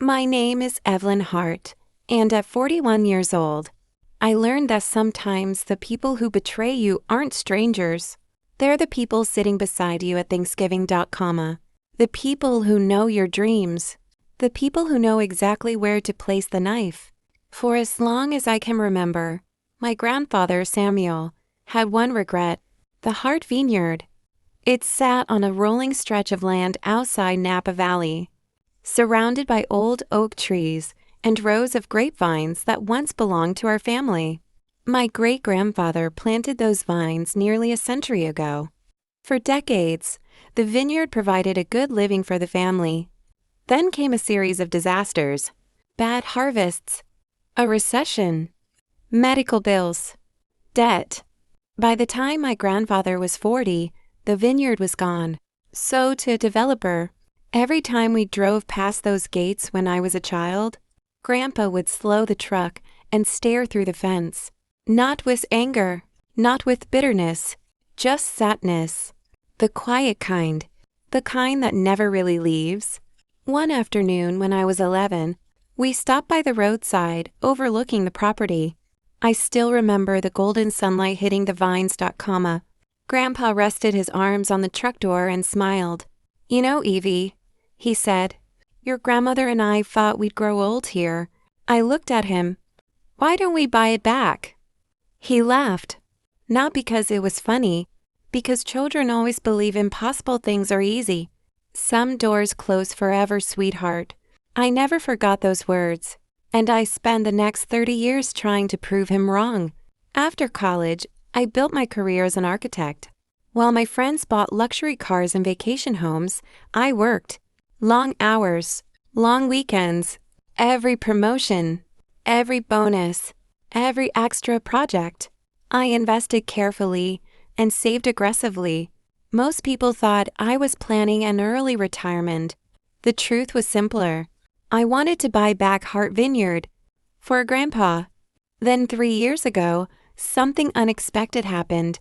My name is Evelyn Hart, and at 41 years old, I learned that sometimes the people who betray you aren't strangers. They're the people sitting beside you at Thanksgiving. The people who know your dreams. The people who know exactly where to place the knife. For as long as I can remember, my grandfather, Samuel, had one regret: the Hart Vineyard. It sat on a rolling stretch of land outside Napa Valley, surrounded by old oak trees and rows of grapevines that once belonged to our family. My great-grandfather planted those vines nearly a century ago. For decades, the vineyard provided a good living for the family. Then came a series of disasters: bad harvests, a recession, medical bills, debt. By the time my grandfather was 40, the vineyard was gone. So to a developer, every time we drove past those gates when I was a child, Grandpa would slow the truck and stare through the fence. Not with anger, not with bitterness, just sadness. The quiet kind, the kind that never really leaves. One afternoon when I was 11, we stopped by the roadside overlooking the property. I still remember the golden sunlight hitting the vines. Grandpa rested his arms on the truck door and smiled. "You know, Evie," he said, "your grandmother and I thought we'd grow old here." I looked at him. "Why don't we buy it back?" He laughed. Not because it was funny, because children always believe impossible things are easy. "Some doors close forever, sweetheart." I never forgot those words, and I spent the next 30 years trying to prove him wrong. After college, I built my career as an architect. While my friends bought luxury cars and vacation homes, I worked. Long hours, long weekends, every promotion, every bonus, every extra project. I invested carefully and saved aggressively. Most people thought I was planning an early retirement. The truth was simpler. I wanted to buy back Hart Vineyard for Grandpa. Then 3 years ago, something unexpected happened.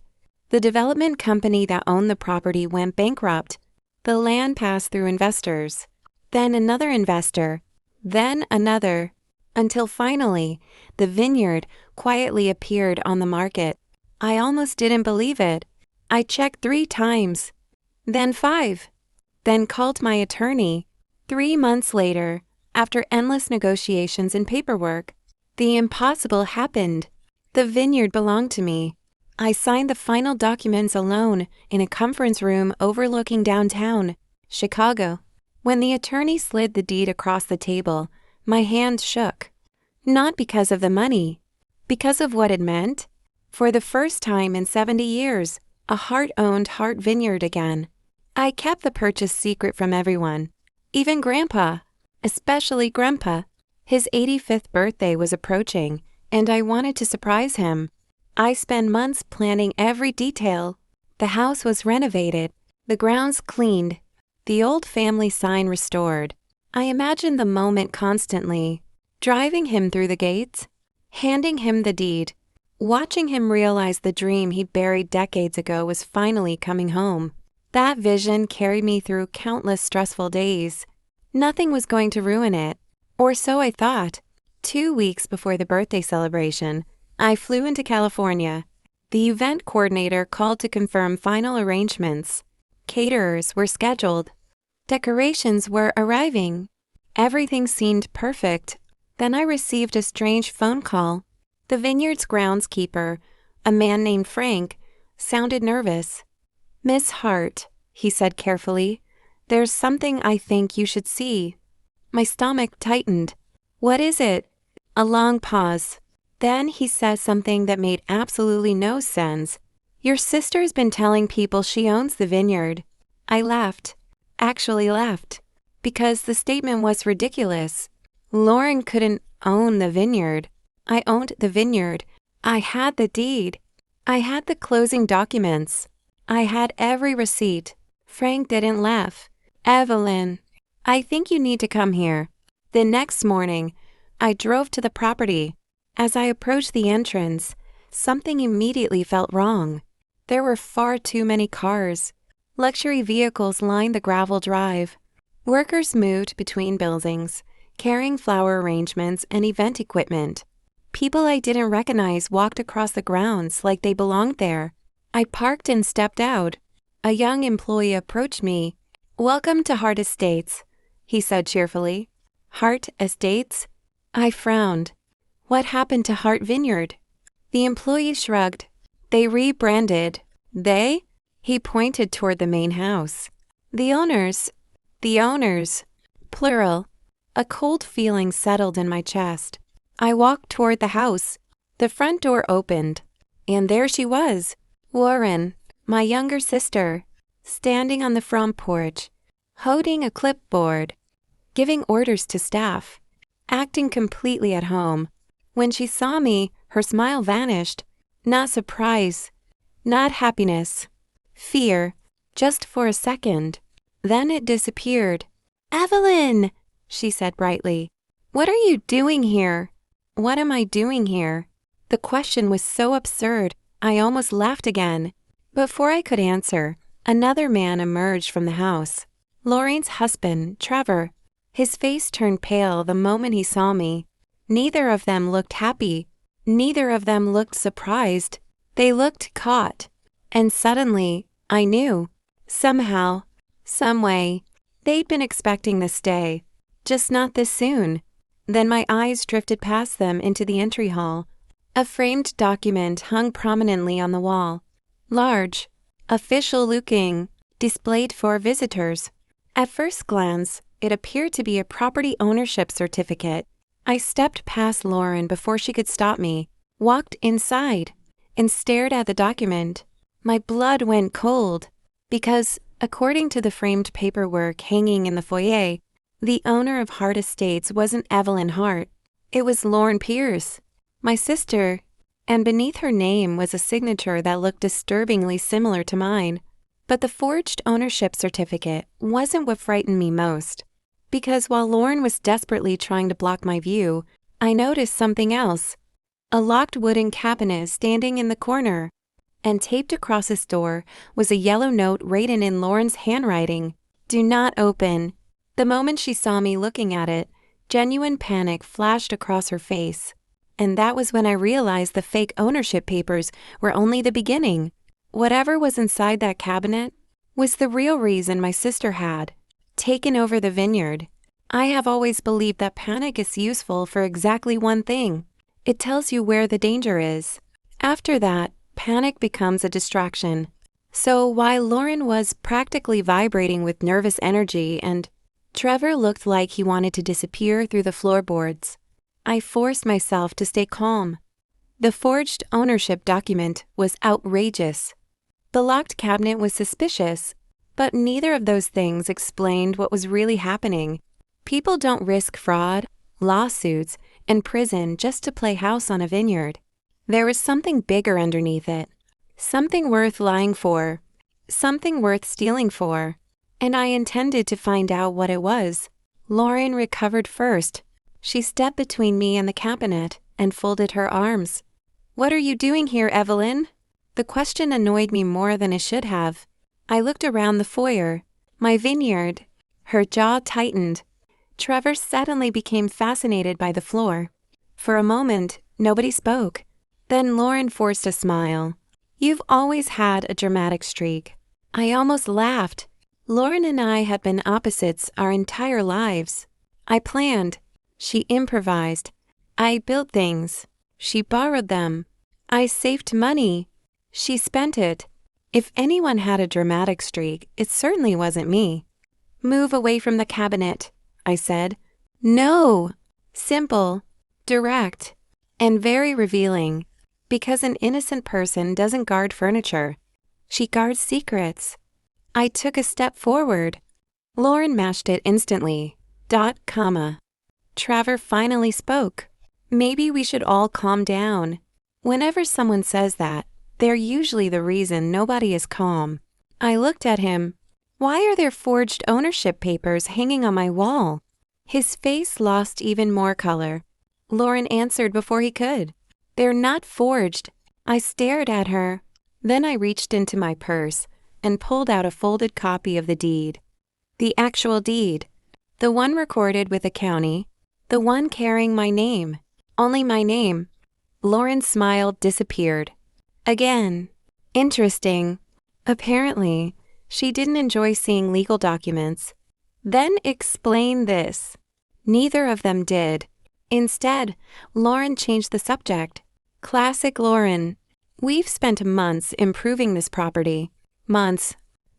The development company that owned the property went bankrupt. The land passed through investors, then another investor, then another, until finally, the vineyard quietly appeared on the market. I almost didn't believe it. I checked 3 times, then 5, then called my attorney. 3 months later, after endless negotiations and paperwork, the impossible happened. The vineyard belonged to me. I signed the final documents alone in a conference room overlooking downtown Chicago. When the attorney slid the deed across the table, my hand shook. Not because of the money, because of what it meant. For the first time in 70 years, a Hart-owned Hart Vineyard again. I kept the purchase secret from everyone, even Grandpa, especially Grandpa. His 85th birthday was approaching, and I wanted to surprise him. I spent months planning every detail. The house was renovated, the grounds cleaned, the old family sign restored. I imagined the moment constantly, driving him through the gates, handing him the deed, watching him realize the dream he'd buried decades ago was finally coming home. That vision carried me through countless stressful days. Nothing was going to ruin it, or so I thought. 2 weeks before the birthday celebration, I flew into California. The event coordinator called to confirm final arrangements. Caterers were scheduled. Decorations were arriving. Everything seemed perfect. Then I received a strange phone call. The vineyard's groundskeeper, a man named Frank, sounded nervous. "Miss Hart," he said carefully, "there's something I think you should see." My stomach tightened. "What is it?" A long pause. Then he said something that made absolutely no sense. "Your sister's been telling people she owns the vineyard." I laughed. Actually laughed. Because the statement was ridiculous. Lauren couldn't own the vineyard. I owned the vineyard. I had the deed. I had the closing documents. I had every receipt. Frank didn't laugh. "Evelyn, I think you need to come here." The next morning, I drove to the property. As I approached the entrance, something immediately felt wrong. There were far too many cars. Luxury vehicles lined the gravel drive. Workers moved between buildings, carrying flower arrangements and event equipment. People I didn't recognize walked across the grounds like they belonged there. I parked and stepped out. A young employee approached me. "Welcome to Hart Estates," he said cheerfully. "Hart Estates?" I frowned. "What happened to Hart Vineyard?" The employee shrugged. "They rebranded." "They?" He pointed toward the main house. The owners. Plural. A cold feeling settled in my chest. I walked toward the house. The front door opened, and there she was, Warren, my younger sister, standing on the front porch, holding a clipboard, giving orders to staff, acting completely at home. When she saw me, her smile vanished. Not surprise, not happiness, fear, just for a second. Then it disappeared. "Evelyn," she said brightly, "what are you doing here?" What am I doing here? The question was so absurd, I almost laughed again. Before I could answer, another man emerged from the house. Lauren's husband, Trevor. His face turned pale the moment he saw me. Neither of them looked happy. Neither of them looked surprised. They looked caught. And suddenly, I knew. Somehow, some way, they'd been expecting this day, just not this soon. Then my eyes drifted past them into the entry hall. A framed document hung prominently on the wall. Large, official-looking, displayed for visitors. At first glance, it appeared to be a property ownership certificate. I stepped past Lauren before she could stop me, walked inside, and stared at the document. My blood went cold, because, according to the framed paperwork hanging in the foyer, the owner of Hart Estates wasn't Evelyn Hart. It was Lauren Pierce, my sister, and beneath her name was a signature that looked disturbingly similar to mine. But the forged ownership certificate wasn't what frightened me most, because while Lauren was desperately trying to block my view, I noticed something else. A locked wooden cabinet standing in the corner, and taped across its door was a yellow note written in Lauren's handwriting. "Do not open." The moment she saw me looking at it, genuine panic flashed across her face. And that was when I realized the fake ownership papers were only the beginning. Whatever was inside that cabinet was the real reason my sister had taken over the vineyard. I have always believed that panic is useful for exactly one thing. It tells you where the danger is. After that, panic becomes a distraction. So while Lauren was practically vibrating with nervous energy and Trevor looked like he wanted to disappear through the floorboards, I forced myself to stay calm. The forged ownership document was outrageous. The locked cabinet was suspicious, but neither of those things explained what was really happening. People don't risk fraud, lawsuits, and prison just to play house on a vineyard. There was something bigger underneath it, something worth lying for, something worth stealing for. And I intended to find out what it was. Lauren recovered first. She stepped between me and the cabinet and folded her arms. "What are you doing here, Evelyn?" The question annoyed me more than it should have. I looked around the foyer. My vineyard. Her jaw tightened. Trevor suddenly became fascinated by the floor. For a moment, nobody spoke. Then Lauren forced a smile. "You've always had a dramatic streak." I almost laughed. Lauren and I had been opposites our entire lives. I planned. She improvised. I built things. She borrowed them. I saved money. She spent it. If anyone had a dramatic streak, it certainly wasn't me. "Move away from the cabinet," I said. "No!" Simple, direct, and very revealing, because an innocent person doesn't guard furniture. She guards secrets. I took a step forward. Lauren matched it instantly. Dot, comma. Trevor finally spoke. Maybe we should all calm down. Whenever someone says that, they're usually the reason nobody is calm. I looked at him. "Why are there forged ownership papers hanging on my wall?" His face lost even more color. Lauren answered before he could. "They're not forged." I stared at her. Then I reached into my purse and pulled out a folded copy of the deed. The actual deed. The one recorded with the county, The one carrying my name. Only my name. Lauren's smile disappeared. Again. Interesting. Apparently, she didn't enjoy seeing legal documents. Then explain this. Neither of them did. Instead, Lauren changed the subject. Classic Lauren. We've spent months improving this property. Months.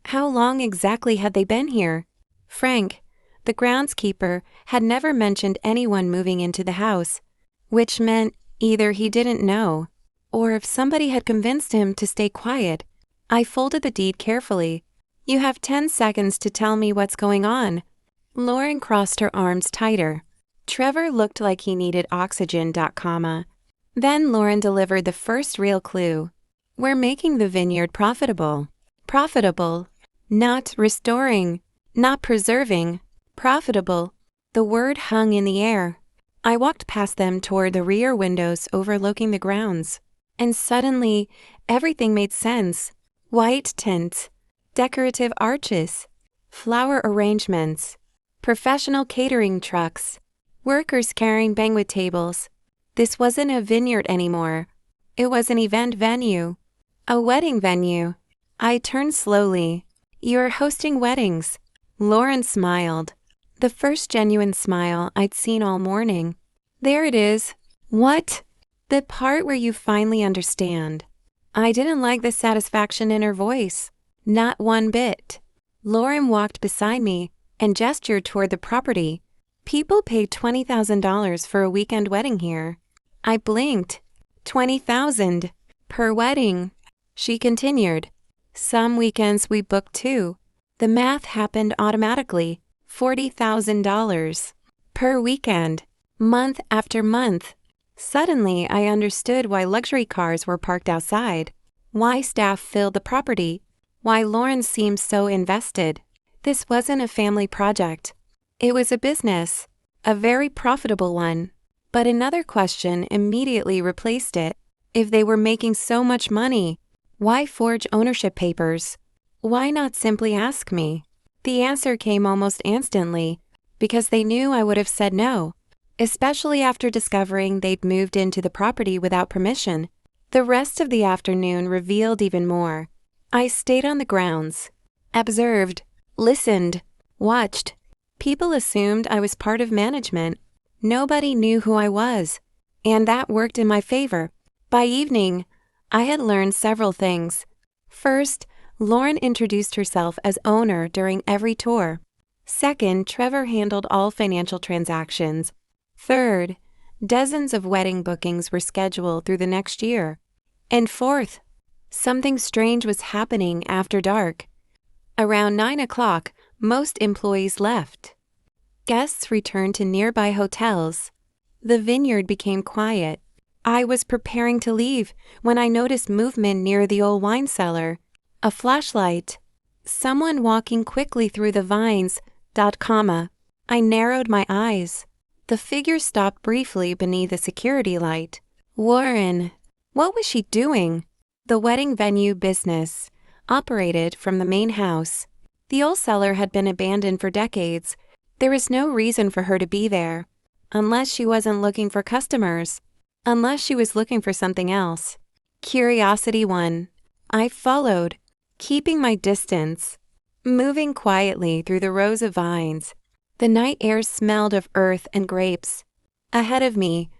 How long exactly had they been here? Frank, the groundskeeper, had never mentioned anyone moving into the house, which meant either he didn't know, or if somebody had convinced him to stay quiet. I folded the deed carefully. You have 10 seconds to tell me what's going on. Lauren crossed her arms tighter. Trevor looked like he needed oxygen. Then Lauren delivered the first real clue. We're making the vineyard profitable. Profitable. Not restoring. Not preserving. Profitable. The word hung in the air. I walked past them toward the rear windows overlooking the grounds. And suddenly, everything made sense. White tint. Decorative arches. Flower arrangements. Professional catering trucks. Workers carrying banquet tables. This wasn't a vineyard anymore. It was an event venue. A wedding venue. I turned slowly. You're hosting weddings. Lauren smiled. The first genuine smile I'd seen all morning. There it is. What? The part where you finally understand. I didn't like the satisfaction in her voice. Not one bit. Lauren walked beside me and gestured toward the property. People pay $20,000 for a weekend wedding here. I blinked. $20,000 per wedding. She continued. Some weekends we booked too. The math happened automatically. $40,000 per weekend, month after month. Suddenly, I understood why luxury cars were parked outside, why staff filled the property, why Lauren seemed so invested. This wasn't a family project. It was a business, a very profitable one. But another question immediately replaced it. If they were making so much money, why forge ownership papers? Why not simply ask me? The answer came almost instantly, because they knew I would have said no, especially after discovering they'd moved into the property without permission. The rest of the afternoon revealed even more. I stayed on the grounds, observed, listened, watched. People assumed I was part of management. Nobody knew who I was, and that worked in my favor. By evening, I had learned several things. First, Lauren introduced herself as owner during every tour. Second, Trevor handled all financial transactions. Third, dozens of wedding bookings were scheduled through the next year. And fourth, something strange was happening after dark. Around 9 o'clock, most employees left. Guests returned to nearby hotels. The vineyard became quiet. I was preparing to leave when I noticed movement near the old wine cellar. A flashlight. Someone walking quickly through the vines. I narrowed my eyes. The figure stopped briefly beneath a security light. Warren. What was she doing? The wedding venue business operated from the main house. The old cellar had been abandoned for decades. There was no reason for her to be there, unless she wasn't looking for customers, unless she was looking for something else. Curiosity won. I followed, keeping my distance, moving quietly through the rows of vines. The night air smelled of earth and grapes. Ahead of me,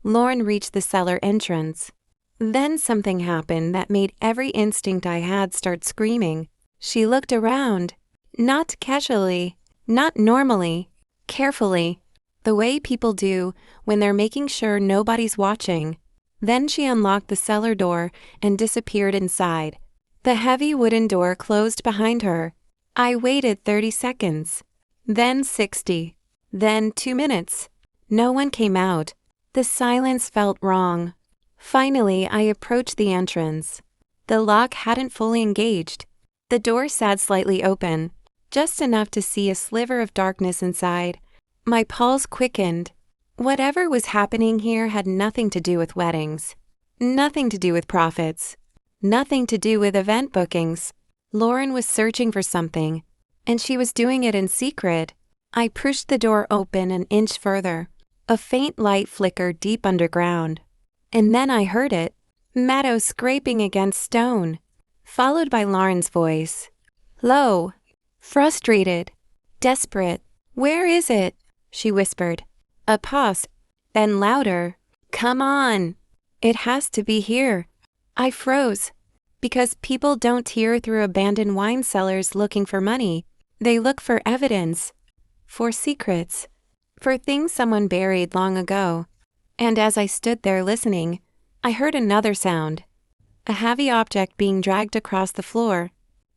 Lauren reached the cellar entrance. Then something happened that made every instinct I had start screaming. She looked around, not casually, not normally, carefully, the way people do when they're making sure nobody's watching. Then she unlocked the cellar door and disappeared inside. The heavy wooden door closed behind her. I waited 30 seconds, then 60, then 2 minutes. No one came out. The silence felt wrong. Finally, I approached the entrance. The lock hadn't fully engaged. The door sat slightly open, just enough to see a sliver of darkness inside. My pulse quickened. Whatever was happening here had nothing to do with weddings, nothing to do with profits, nothing to do with event bookings. Lauren was searching for something, and she was doing it in secret. I pushed the door open an inch further. A faint light flickered deep underground. And then I heard it, meadow scraping against stone, followed by Lauren's voice. Low, frustrated, desperate. Where is it? She whispered. A pause, then louder. Come on. It has to be here. I froze. Because people don't tear through abandoned wine cellars looking for money. They look for evidence. For secrets. For things someone buried long ago. And as I stood there listening, I heard another sound. A heavy object being dragged across the floor.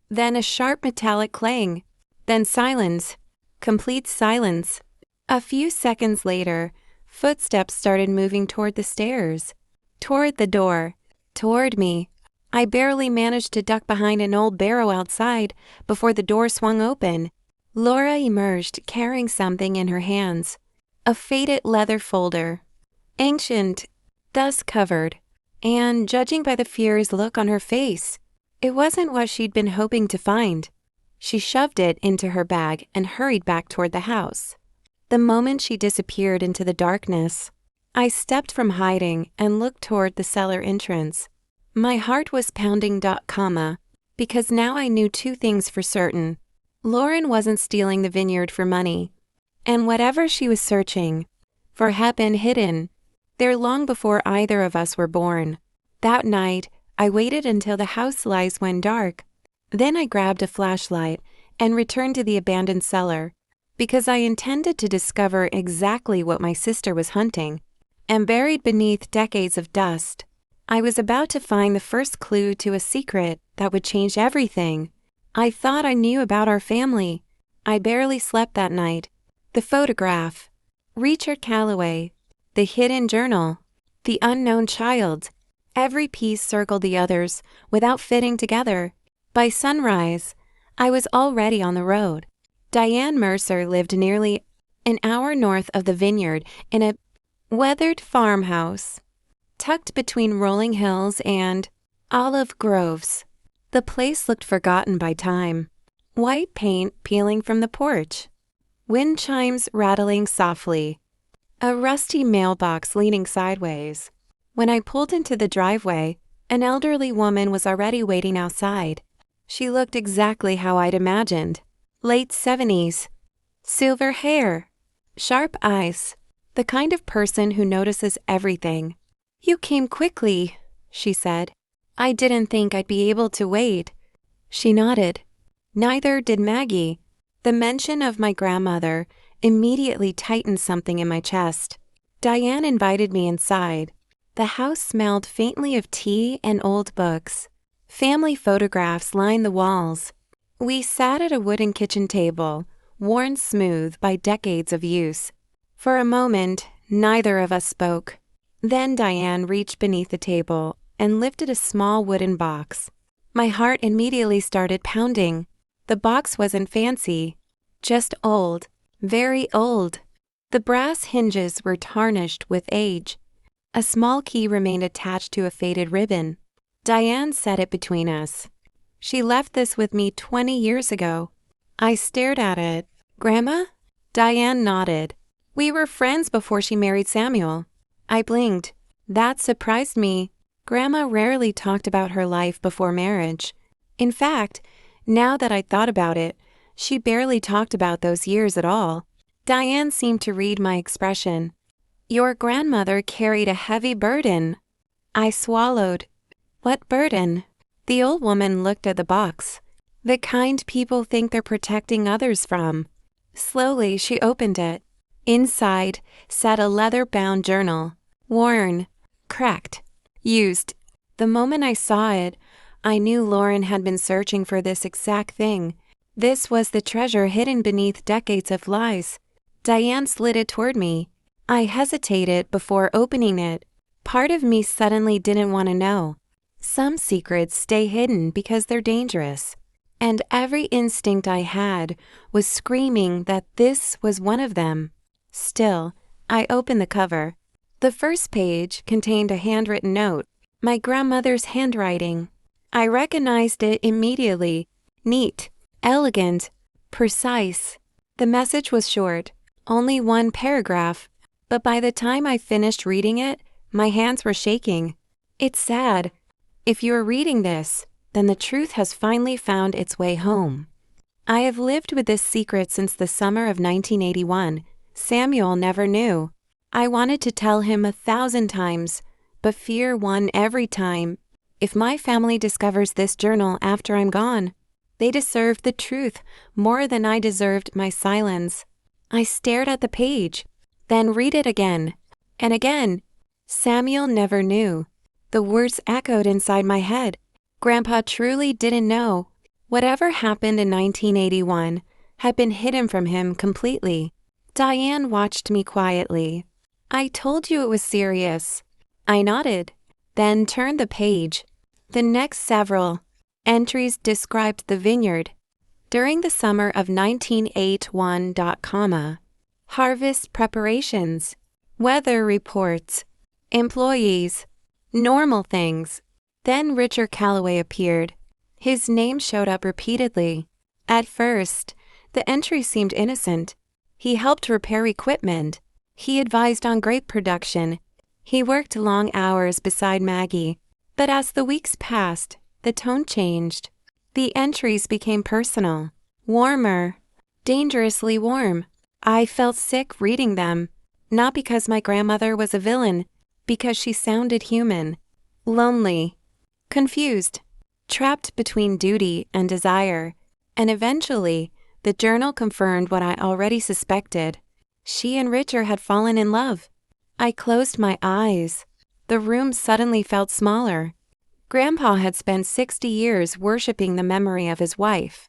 Then a sharp metallic clang. Then silence. Complete silence. A few seconds later, footsteps started moving toward the stairs. Toward the door. Toward me. I barely managed to duck behind an old barrow outside before the door swung open. Laura emerged carrying something in her hands. A faded leather folder. Ancient, dust-covered, and judging by the fierce look on her face, it wasn't what she'd been hoping to find. She shoved it into her bag and hurried back toward the house. The moment she disappeared into the darkness, I stepped from hiding and looked toward the cellar entrance. My heart was pounding, because now I knew two things for certain. Lauren wasn't stealing the vineyard for money, and whatever she was searching for had been hidden there long before either of us were born. That night, I waited until the house lights went dark. Then I grabbed a flashlight and returned to the abandoned cellar, because I intended to discover exactly what my sister was hunting. And buried beneath decades of dust, I was about to find the first clue to a secret that would change everything. I thought I knew about our family. I barely slept that night. The photograph, Richard Calloway, the hidden journal, the unknown child. Every piece circled the others without fitting together. By sunrise, I was already on the road. Diane Mercer lived nearly an hour north of the Vineyard in a weathered farmhouse, tucked between rolling hills and olive groves. The place looked forgotten by time. White paint peeling from the porch. Wind chimes rattling softly. A rusty mailbox leaning sideways. When I pulled into the driveway, an elderly woman was already waiting outside. She looked exactly how I'd imagined. Late 70s. Silver hair. Sharp eyes. The kind of person who notices everything. You came quickly, she said. I didn't think I'd be able to wait. She nodded. Neither did Maggie. The mention of my grandmother immediately tightened something in my chest. Diane invited me inside. The house smelled faintly of tea and old books. Family photographs lined the walls. We sat at a wooden kitchen table, worn smooth by decades of use. For a moment, neither of us spoke. Then Diane reached beneath the table and lifted a small wooden box. My heart immediately started pounding. The box wasn't fancy, just old, very old. The brass hinges were tarnished with age. A small key remained attached to a faded ribbon. Diane set it between us. She left this with me 20 years ago. I stared at it. Grandma? Diane nodded. We were friends before she married Samuel. I blinked. That surprised me. Grandma rarely talked about her life before marriage. In fact, now that I thought about it, she barely talked about those years at all. Diane seemed to read my expression. Your grandmother carried a heavy burden. I swallowed. What burden? The old woman looked at the box. The kind people think they're protecting others from. Slowly, she opened it. Inside sat a leather-bound journal. Worn. Cracked. Used. The moment I saw it, I knew Lauren had been searching for this exact thing. This was the treasure hidden beneath decades of lies. Diane slid it toward me. I hesitated before opening it. Part of me suddenly didn't want to know. Some secrets stay hidden because they're dangerous. And every instinct I had was screaming that this was one of them. Still, I opened the cover. The first page contained a handwritten note, my grandmother's handwriting. I recognized it immediately. Neat, elegant, precise. The message was short, only one paragraph. But by the time I finished reading it, my hands were shaking. It's sad. If you are reading this, then the truth has finally found its way home. I have lived with this secret since the summer of 1981. Samuel never knew. I wanted to tell him 1,000 times, but fear won every time. If my family discovers this journal after I'm gone, they deserved the truth more than I deserved my silence. I stared at the page, then read it again, and again. Samuel never knew. The words echoed inside my head. Grandpa truly didn't know. Whatever happened in 1981 had been hidden from him completely. Diane watched me quietly. I told you it was serious. I nodded, then turned the page. The next several entries described the vineyard. During the summer of 1981. Harvest preparations, weather reports, employees, normal things. Then Richard Calloway appeared. His name showed up repeatedly. At first, the entry seemed innocent. He helped repair equipment. He advised on grape production. He worked long hours beside Maggie. But as the weeks passed, the tone changed. The entries became personal, warmer, dangerously warm. I felt sick reading them, not because my grandmother was a villain, because she sounded human, lonely, confused, trapped between duty and desire. And eventually, the journal confirmed what I already suspected. She and Richard had fallen in love. I closed my eyes. The room suddenly felt smaller. Grandpa had spent 60 years worshiping the memory of his wife.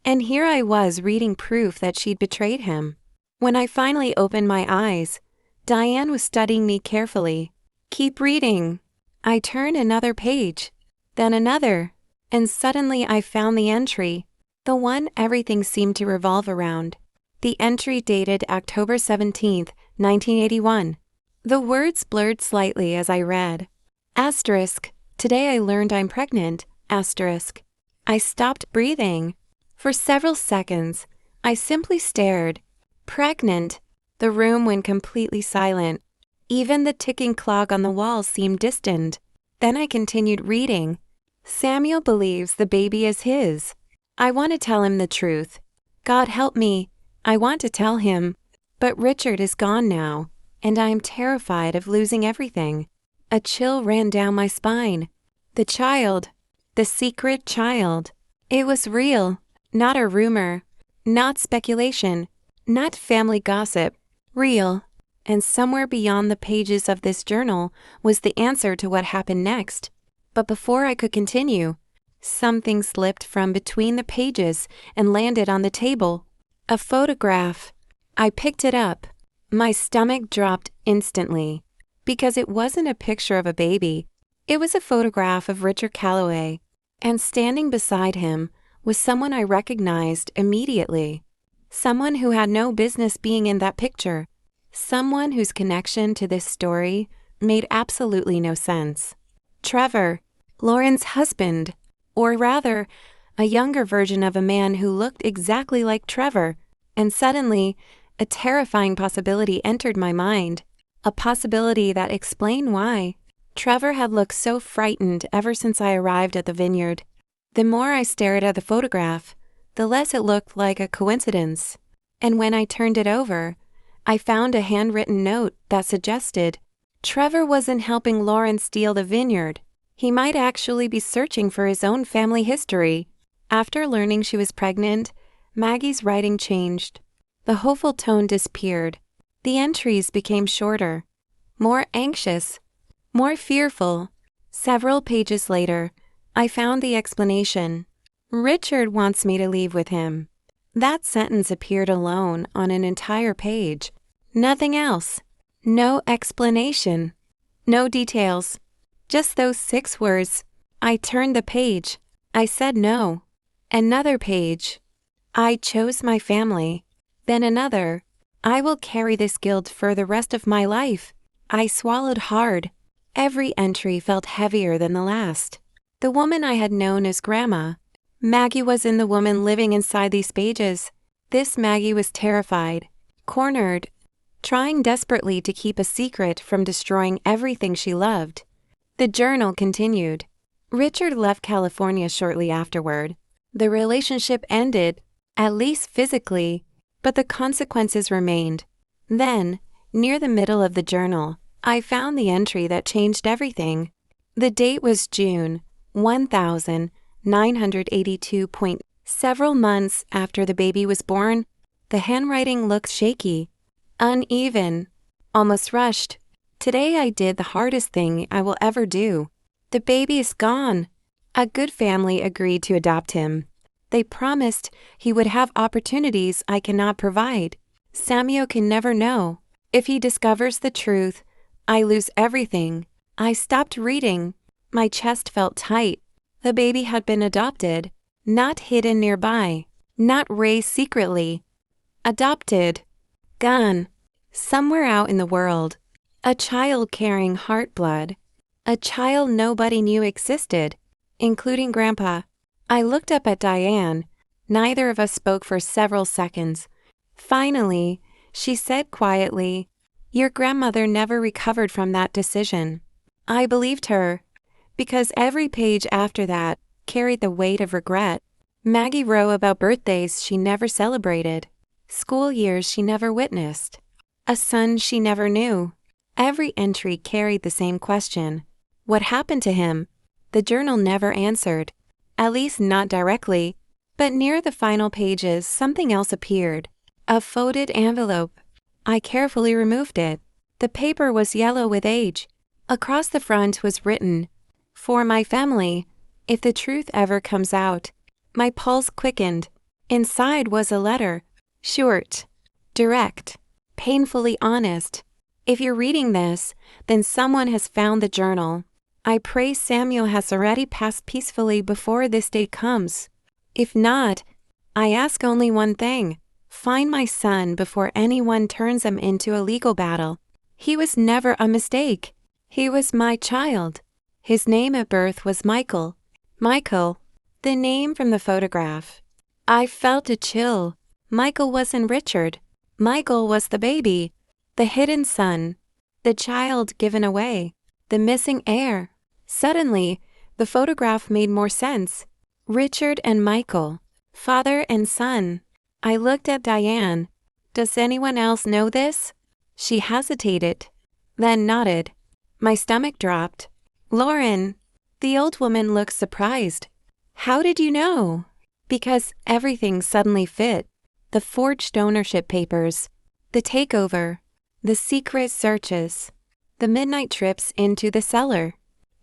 And here I was reading proof that she'd betrayed him. When I finally opened my eyes, Diane was studying me carefully. "Keep reading." I turned another page, then another, and suddenly I found the entry, the one everything seemed to revolve around. The entry dated October 17th, 1981. The words blurred slightly as I read. Asterisk, today I learned I'm pregnant. Asterisk. I stopped breathing. For several seconds, I simply stared. Pregnant. The room went completely silent. Even the ticking clock on the wall seemed distant. Then I continued reading. Samuel believes the baby is his. I want to tell him the truth. God help me. I want to tell him. But Richard is gone now, and I am terrified of losing everything. A chill ran down my spine. The child. The secret child. It was real, not a rumor, not speculation, not family gossip. Real. And somewhere beyond the pages of this journal was the answer to what happened next. But before I could continue, something slipped from between the pages and landed on the table. A photograph. I picked it up. My stomach dropped instantly, because it wasn't a picture of a baby. It was a photograph of Richard Calloway, and standing beside him was someone I recognized immediately. Someone who had no business being in that picture. Someone whose connection to this story made absolutely no sense. Trevor, Lauren's husband, or rather, a younger version of a man who looked exactly like Trevor. And suddenly, a terrifying possibility entered my mind. A possibility that explained why Trevor had looked so frightened ever since I arrived at the vineyard. The more I stared at the photograph, the less it looked like a coincidence. And when I turned it over, I found a handwritten note that suggested Trevor wasn't helping Lauren steal the vineyard. He might actually be searching for his own family history. After learning she was pregnant, Maggie's writing changed. The hopeful tone disappeared. The entries became shorter, more anxious, more fearful. Several pages later, I found the explanation. Richard wants me to leave with him. That sentence appeared alone on an entire page. Nothing else. No explanation. No details. Just those 6 words. I turned the page. I said no. Another page. I chose my family. Then another. I will carry this guilt for the rest of my life. I swallowed hard. Every entry felt heavier than the last. The woman I had known as Grandma. Maggie wasn't the woman living inside these pages. This Maggie was terrified, cornered, trying desperately to keep a secret from destroying everything she loved. The journal continued. Richard left California shortly afterward. The relationship ended, at least physically, but the consequences remained. Then, near the middle of the journal, I found the entry that changed everything. The date was June 1982. Several months after the baby was born, the handwriting looked shaky, uneven, almost rushed. Today I did the hardest thing I will ever do. The baby is gone. A good family agreed to adopt him. They promised he would have opportunities I cannot provide. Samuel can never know. If he discovers the truth, I lose everything. I stopped reading. My chest felt tight. The baby had been adopted, not hidden nearby, not raised secretly. Adopted. Gone. Somewhere out in the world. A child carrying heart blood. A child nobody knew existed, including Grandpa. I looked up at Diane. Neither of us spoke for several seconds. Finally, she said quietly, "Your grandmother never recovered from that decision." I believed her, because every page after that carried the weight of regret. Maggie wrote about birthdays she never celebrated, school years she never witnessed, a son she never knew. Every entry carried the same question. What happened to him? The journal never answered, at least not directly, but near the final pages something else appeared. A folded envelope. I carefully removed it. The paper was yellow with age. Across the front was written, "For my family, if the truth ever comes out." My pulse quickened. Inside was a letter, short, direct, painfully honest. If you're reading this, then someone has found the journal. I pray Samuel has already passed peacefully before this day comes. If not, I ask only one thing. Find my son before anyone turns him into a legal battle. He was never a mistake. He was my child. His name at birth was Michael. Michael, the name from the photograph. I felt a chill. Michael wasn't Richard. Michael was the baby, the hidden son, the child given away, the missing heir. Suddenly, the photograph made more sense. Richard and Michael, father and son. I looked at Diane. Does anyone else know this? She hesitated, then nodded. My stomach dropped. Lauren, the old woman looked surprised. How did you know? Because everything suddenly fit. The forged ownership papers, the takeover, the secret searches, the midnight trips into the cellar,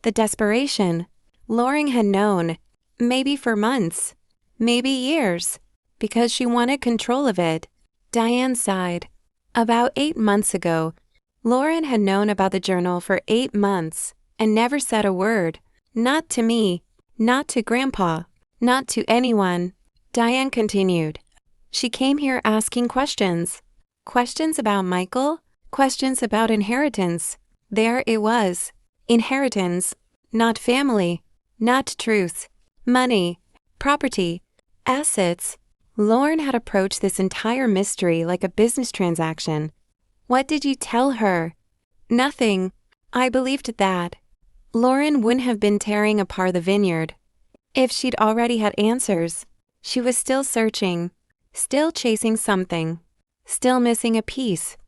the desperation. Lauren had known, maybe for months, maybe years, because she wanted control of it. Diane sighed. About 8 months ago, Lauren had known about the journal for 8 months and never said a word. Not to me, not to Grandpa, not to anyone. Diane continued. She came here asking questions. Questions about Michael, questions about inheritance. There it was. Inheritance, not family, not truth, money, property, assets. Lauren had approached this entire mystery like a business transaction. What did you tell her? Nothing. I believed that. Lauren wouldn't have been tearing apart the vineyard if she'd already had answers. She was still searching, still chasing something, still missing a piece.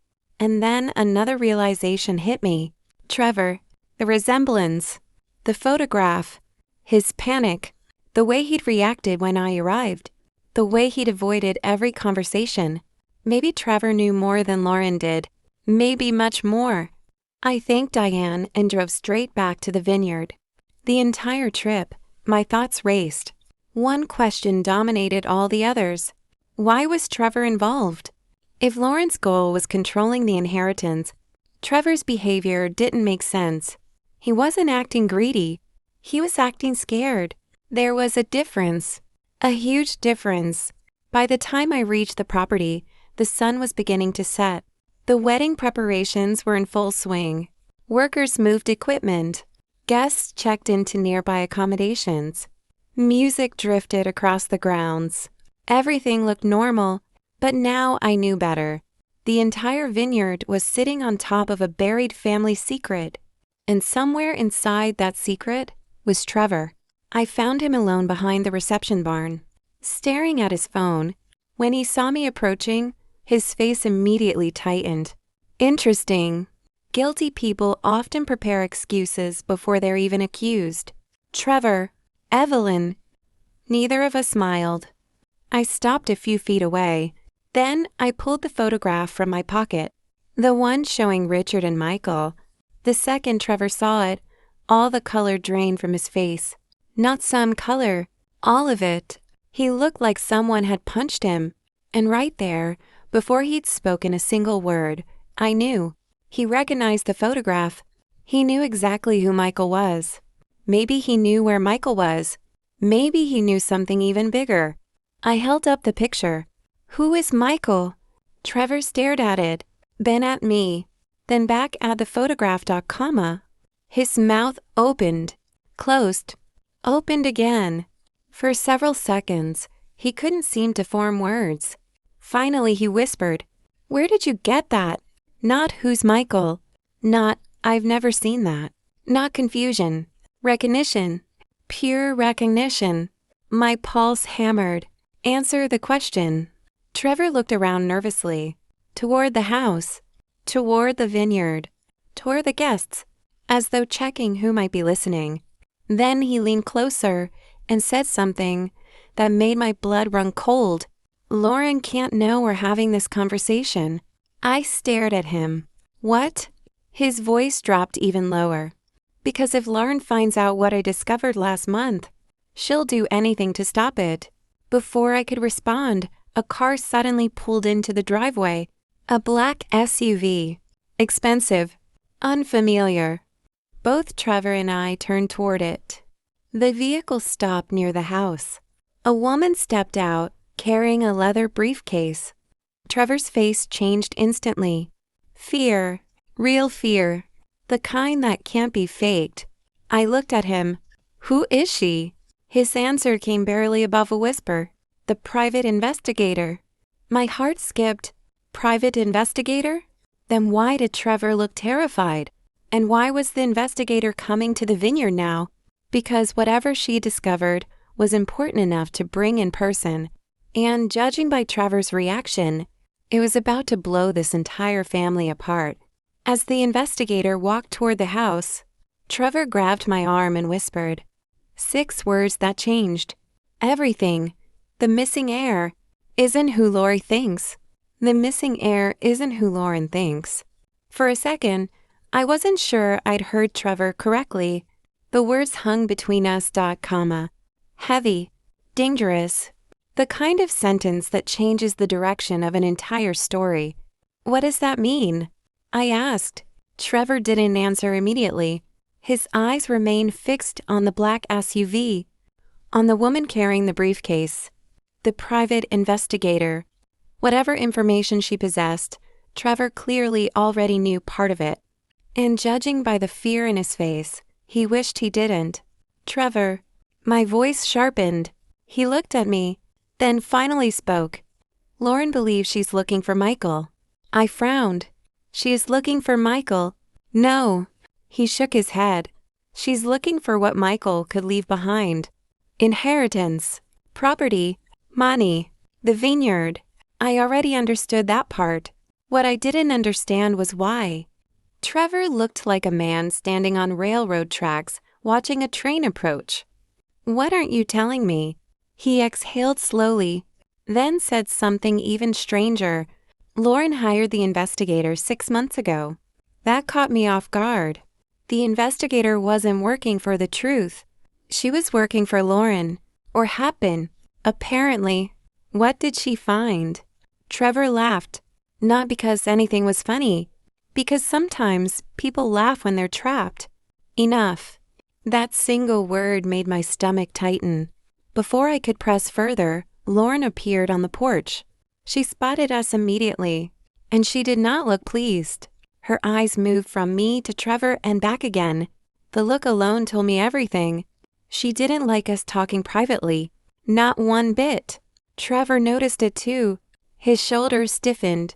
And then another realization hit me. Trevor, the resemblance, the photograph, his panic, the way he'd reacted when I arrived, the way he'd avoided every conversation. Maybe Trevor knew more than Lauren did, maybe much more. I thanked Diane and drove straight back to the vineyard. The entire trip, my thoughts raced. One question dominated all the others. Why was Trevor involved? If Lauren's goal was controlling the inheritance, Trevor's behavior didn't make sense. He wasn't acting greedy. He was acting scared. There was a difference. A huge difference. By the time I reached the property, the sun was beginning to set. The wedding preparations were in full swing. Workers moved equipment. Guests checked into nearby accommodations. Music drifted across the grounds. Everything looked normal, but now I knew better. The entire vineyard was sitting on top of a buried family secret. And somewhere inside that secret was Trevor. I found him alone behind the reception barn, staring at his phone. When he saw me approaching, his face immediately tightened. Interesting. Guilty people often prepare excuses before they're even accused. Trevor, Evelyn. Neither of us smiled. I stopped a few feet away. Then I pulled the photograph from my pocket. The one showing Richard and Michael. The second Trevor saw it, all the color drained from his face. Not some color, all of it. He looked like someone had punched him. And right there, before he'd spoken a single word, I knew. He recognized the photograph. He knew exactly who Michael was. Maybe he knew where Michael was. Maybe he knew something even bigger. I held up the picture. Who is Michael? Trevor stared at it, then at me, then back at the photograph. His mouth opened, closed, opened again. For several seconds, he couldn't seem to form words. Finally, he whispered, "Where did you get that?" Not "Who's Michael?" Not "I've never seen that." Not confusion. Recognition. Pure recognition. My pulse hammered. Answer the question. Trevor looked around nervously. Toward the house. Toward the vineyard. Toward the guests, as though checking who might be listening. Then he leaned closer and said something that made my blood run cold. "Lauren can't know we're having this conversation." I stared at him. "What?" His voice dropped even lower. "Because if Lauren finds out what I discovered last month, she'll do anything to stop it." Before I could respond, a car suddenly pulled into the driveway. A black SUV. Expensive. Unfamiliar. Both Trevor and I turned toward it. The vehicle stopped near the house. A woman stepped out, carrying a leather briefcase. Trevor's face changed instantly. Fear. Real fear. The kind that can't be faked. I looked at him. "Who is she?" His answer came barely above a whisper. "The private investigator." My heart skipped. Private investigator? Then why did Trevor look terrified? And why was the investigator coming to the vineyard now? Because whatever she discovered was important enough to bring in person. And judging by Trevor's reaction, it was about to blow this entire family apart. As the investigator walked toward the house, Trevor grabbed my arm and whispered. 6 words that changed. Everything. The missing heir isn't who Lori thinks. The missing heir isn't who Lauren thinks. For a second, I wasn't sure I'd heard Trevor correctly. The words hung between us. Heavy. Dangerous. The kind of sentence that changes the direction of an entire story. "What does that mean?" I asked. Trevor didn't answer immediately. His eyes remained fixed on the black SUV, on the woman carrying the briefcase, the private investigator. Whatever information she possessed, Trevor clearly already knew part of it. And judging by the fear in his face, he wished he didn't. "Trevor." My voice sharpened. He looked at me, then finally spoke. "Lauren believes she's looking for Michael." I frowned. "She is looking for Michael." "No." He shook his head. "She's looking for what Michael could leave behind. Inheritance. Property. Money. The vineyard." I already understood that part. What I didn't understand was why. Trevor looked like a man standing on railroad tracks watching a train approach. "What aren't you telling me?" He exhaled slowly, then said something even stranger. "Lauren hired the investigator 6 months ago." That caught me off guard. The investigator wasn't working for the truth. She was working for Lauren, or had been, apparently. What did she find? Trevor laughed, not because anything was funny, because sometimes people laugh when they're trapped. Enough. That single word made my stomach tighten. Before I could press further, Lauren appeared on the porch. She spotted us immediately, and she did not look pleased. Her eyes moved from me to Trevor and back again. The look alone told me everything. She didn't like us talking privately. Not one bit. Trevor noticed it too. His shoulders stiffened.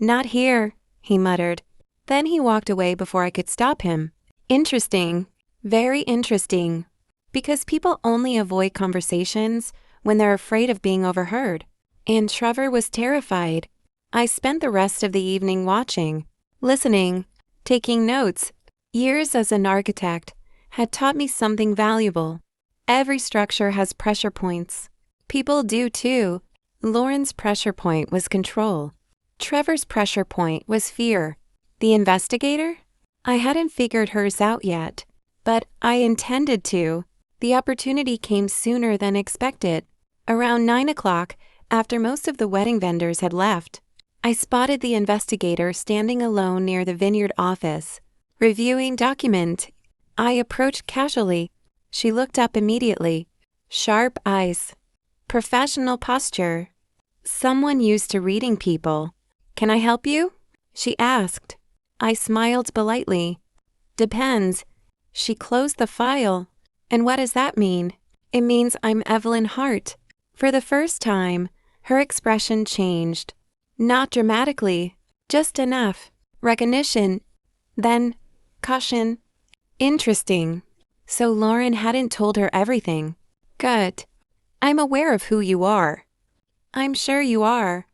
Not here, he muttered. Then he walked away before I could stop him. Interesting. Very interesting. Because people only avoid conversations when they're afraid of being overheard. And Trevor was terrified. I spent the rest of the evening watching, listening, taking notes. Years as an architect had taught me something valuable. Every structure has pressure points. People do too. Lauren's pressure point was control. Trevor's pressure point was fear. The investigator? I hadn't figured hers out yet, but I intended to. The opportunity came sooner than expected. Around 9 o'clock, after most of the wedding vendors had left, I spotted the investigator standing alone near the Vineyard office, reviewing document. I approached casually. She looked up immediately. Sharp eyes. Professional posture. Someone used to reading people. Can I help you? She asked. I smiled politely. Depends. She closed the file. And what does that mean? It means I'm Evelyn Hart. For the first time, her expression changed. Not dramatically, just enough. Recognition. Then, caution. Interesting. So Lauren hadn't told her everything. Good. I'm aware of who you are. I'm sure you are.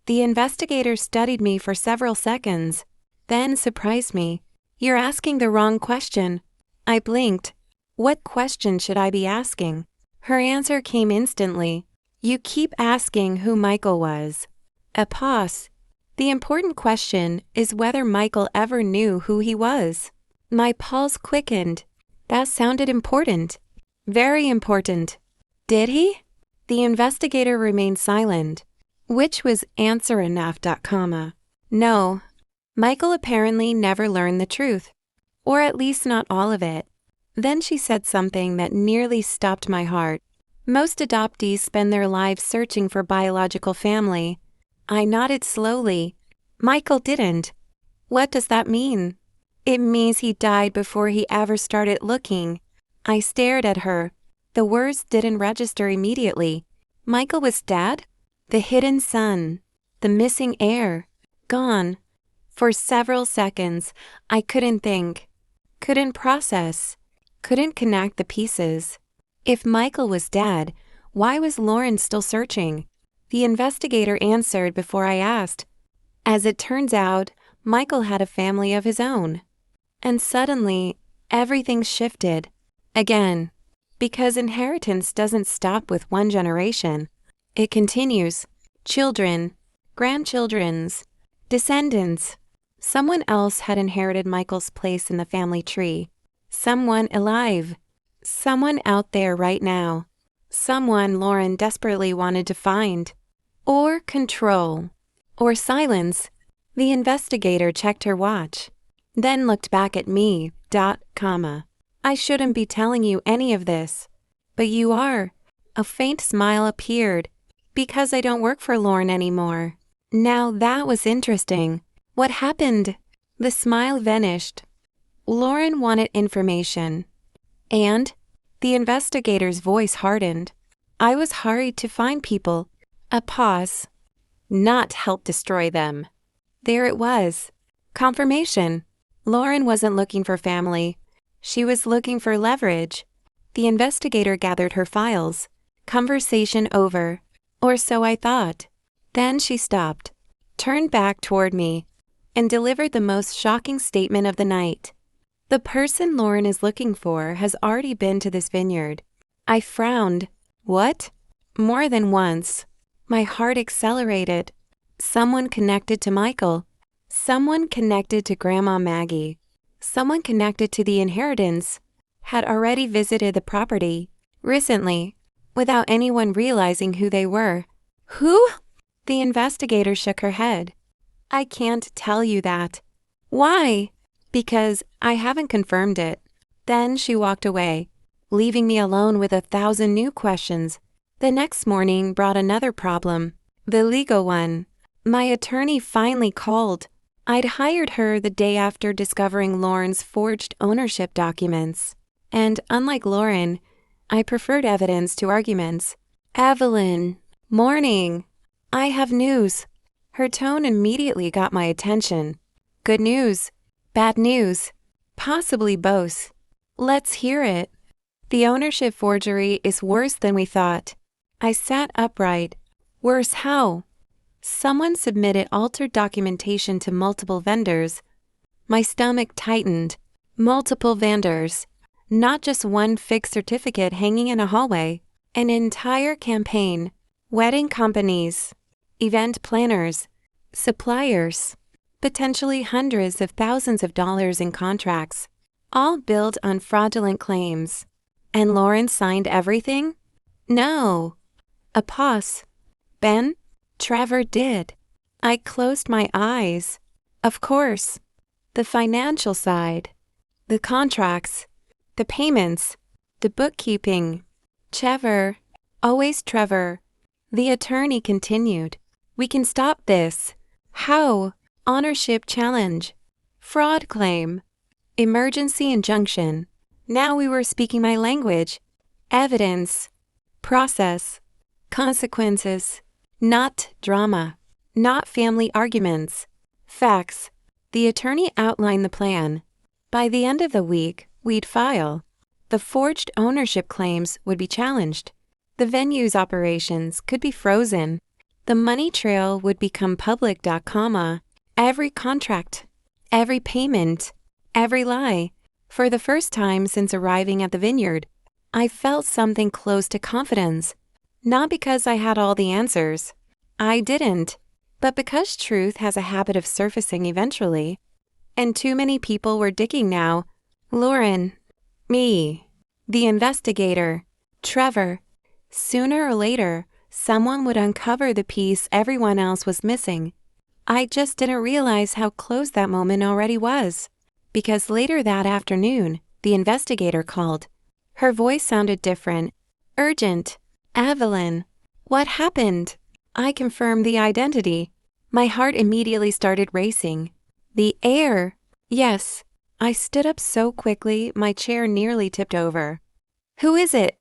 The investigator studied me for several seconds, then surprised me. You're asking the wrong question. I blinked. What question should I be asking? Her answer came instantly. You keep asking who Michael was. A pause. The important question is whether Michael ever knew who he was. My pulse quickened. That sounded important. Very important. Did he? The investigator remained silent, which was answer enough. No. Michael apparently never learned the truth, or at least not all of it. Then she said something that nearly stopped my heart. Most adoptees spend their lives searching for biological family. I nodded slowly. Michael didn't. What does that mean? It means he died before he ever started looking. I stared at her. The words didn't register immediately. Michael was dead? The hidden son. The missing heir. Gone. For several seconds, I couldn't think. Couldn't process. Couldn't connect the pieces. If Michael was dead, why was Lauren still searching? The investigator answered before I asked. As it turns out, Michael had a family of his own. And suddenly, everything shifted. Again. Because inheritance doesn't stop with one generation. It continues. Children, grandchildren's, descendants. Someone else had inherited Michael's place in the family tree. Someone alive. Someone out there right now. Someone Lauren desperately wanted to find. Or control. Or silence. The investigator checked her watch. Then looked back at me. I shouldn't be telling you any of this. But you are. A faint smile appeared. Because I don't work for Lauren anymore. Now that was interesting. What happened? The smile vanished. Lauren wanted information. And? The investigator's voice hardened. I was hurried to find people. A pause. Not help destroy them. There it was. Confirmation. Lauren wasn't looking for family. She was looking for leverage. The investigator gathered her files. Conversation over. Or so I thought. Then she stopped, turned back toward me, and delivered the most shocking statement of the night. The person Lauren is looking for has already been to this vineyard. I frowned. What? More than once. My heart accelerated. Someone connected to Michael. Someone connected to Grandma Maggie. Someone connected to the inheritance had already visited the property recently without anyone realizing who they were. Who? The investigator shook her head. I can't tell you that. Why? Because I haven't confirmed it. Then she walked away, leaving me alone with 1,000 new questions. The next morning brought another problem, the legal one. My attorney finally called. I'd hired her the day after discovering Lauren's forged ownership documents. And unlike Lauren, I preferred evidence to arguments. Evelyn. Morning. I have news. Her tone immediately got my attention. Good news, bad news, possibly both. Let's hear it. The ownership forgery is worse than we thought. I sat upright. Worse how? Someone submitted altered documentation to multiple vendors. My stomach tightened. Multiple vendors. Not just one fake certificate hanging in a hallway. An entire campaign. Wedding companies. Event planners. Suppliers. Potentially hundreds of thousands of dollars in contracts. All billed on fraudulent claims. And Lauren signed everything? No. A pause. Ben? Trevor did. I closed my eyes. Of course. The financial side. The contracts. The payments. The bookkeeping. Trevor. Always Trevor. The attorney continued. We can stop this. How? Ownership challenge. Fraud claim. Emergency injunction. Now we were speaking my language. Evidence. Process. Consequences. Not drama. Not family arguments. Facts. The attorney outlined the plan. By the end of the week, we'd file. The forged ownership claims would be challenged. The venue's operations could be frozen. The money trail would become public. Every contract, every payment, every lie. For the first time since arriving at the Vineyard, I felt something close to confidence. Not because I had all the answers. I didn't. But because truth has a habit of surfacing eventually. And too many people were digging now. Lauren. Me. The investigator. Trevor. Sooner or later, someone would uncover the piece everyone else was missing. I just didn't realize how close that moment already was. Because later that afternoon, the investigator called. Her voice sounded different. Urgent. Evelyn. What happened? I confirmed the identity. My heart immediately started racing. The heir. Yes. I stood up so quickly, my chair nearly tipped over. Who is it?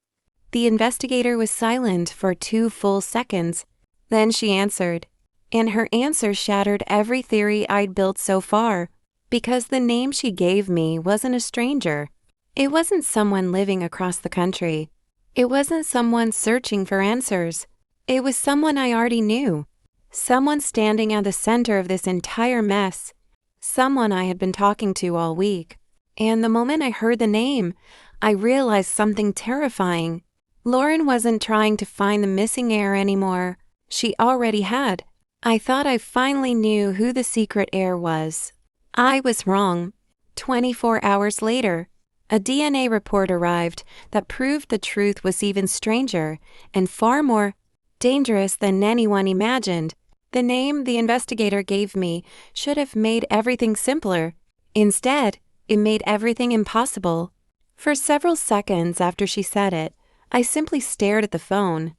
The investigator was silent for 2 full seconds. Then she answered. And her answer shattered every theory I'd built so far. Because the name she gave me wasn't a stranger. It wasn't someone living across the country. It wasn't someone searching for answers. It was someone I already knew. Someone standing at the center of this entire mess. Someone I had been talking to all week. And the moment I heard the name, I realized something terrifying. Lauren wasn't trying to find the missing heir anymore. She already had. I thought I finally knew who the secret heir was. I was wrong. 24 hours later, a DNA report arrived that proved the truth was even stranger and far more dangerous than anyone imagined. The name the investigator gave me should have made everything simpler. Instead, it made everything impossible. For several seconds after she said it, I simply stared at the phone.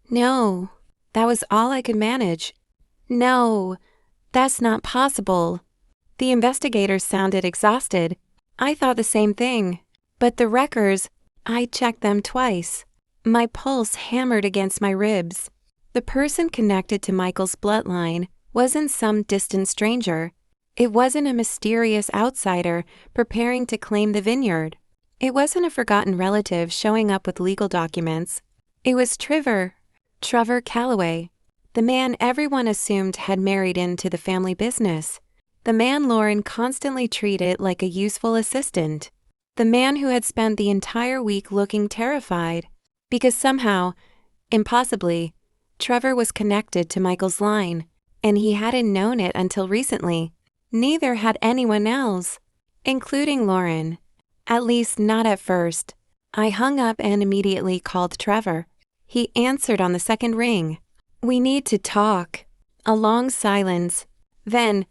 No, that was all I could manage. No, that's not possible. The investigator sounded exhausted. I thought the same thing. But the records, I checked them twice. My pulse hammered against my ribs. The person connected to Michael's bloodline wasn't some distant stranger. It wasn't a mysterious outsider preparing to claim the vineyard. It wasn't a forgotten relative showing up with legal documents. It was Trevor Calloway, the man everyone assumed had married into the family business. The man Lauren constantly treated like a useful assistant. The man who had spent the entire week looking terrified. Because somehow, impossibly, Trevor was connected to Michael's line, and he hadn't known it until recently. Neither had anyone else, including Lauren. At least not at first. I hung up and immediately called Trevor. He answered on the second ring. We need to talk. A long silence. Then,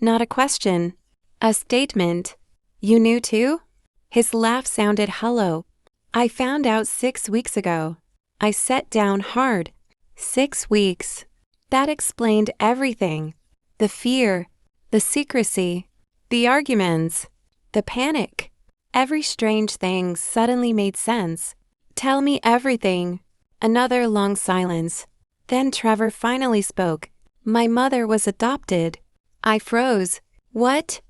not a question. A statement. You knew too? His laugh sounded hollow. I found out 6 weeks ago. I sat down hard. 6 weeks. That explained everything. The fear, the secrecy, the arguments, the panic. Every strange thing suddenly made sense. Tell me everything. Another long silence. Then Trevor finally spoke. My mother was adopted. I froze. What?